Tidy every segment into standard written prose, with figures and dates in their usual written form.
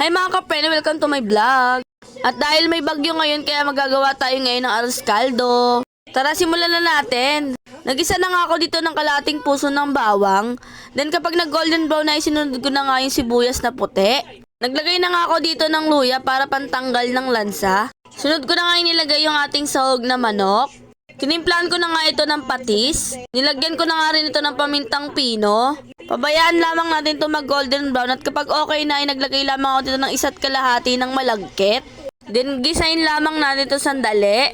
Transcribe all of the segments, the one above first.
Hi mga kaprene, welcome to my vlog. At dahil may bagyo ngayon kaya magagawa tayo ngayon ng arroz caldo. Tara simulan na natin. Nagisa na nga ako dito ng kalating puso ng bawang. Then kapag nag golden brown na sinunod ko na nga yung sibuyas na puti. Naglagay na nga ako dito ng luya para pantanggal ng lansa. Sunod ko na nga inilagay yung ating sahog na manok. Tinimplahan ko na nga ito ng patis. Nilagyan ko na nga rin ito ng pamintang pino. Pabayaan lamang natin ito mag golden brown at kapag okay na ay naglagay lamang ako dito ng 1.5 ng malagkit. Then gisahin lamang natin ito sandali.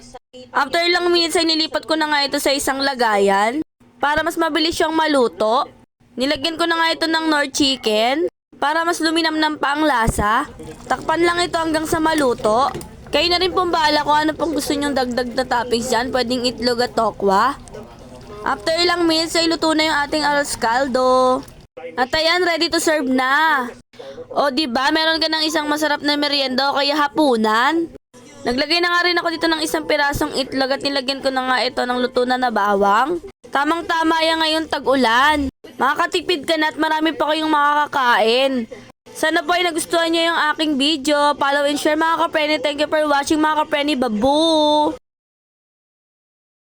After ilang minutes ay nilipat ko na nga ito sa isang lagayan para mas mabilis siyang maluto. Nilagyan ko na nga ito ng Knorr chicken para mas luminamnam pa ang lasa. Takpan lang ito hanggang sa maluto. Kayo na rin pong bahala kung ano pong gusto nyong dagdag na toppings dyan. Pwedeng itlog at tokwa. After ilang minutes ay luto na yung ating arroz caldo. At ayan, ready to serve na. O diba, meron ka ng isang masarap na merienda o kaya hapunan. Naglagay na nga rin ako dito ng isang pirasong itlog at nilagyan ko na nga ito ng luto na bawang. Tamang-tama yan ngayon tag-ulan. Makakatipid ka na at marami pa kayong makakakain. Sana po ay nagustuhan niyo yung aking video. Follow and share mga kapreni. Thank you for watching mga kapreni. Babu!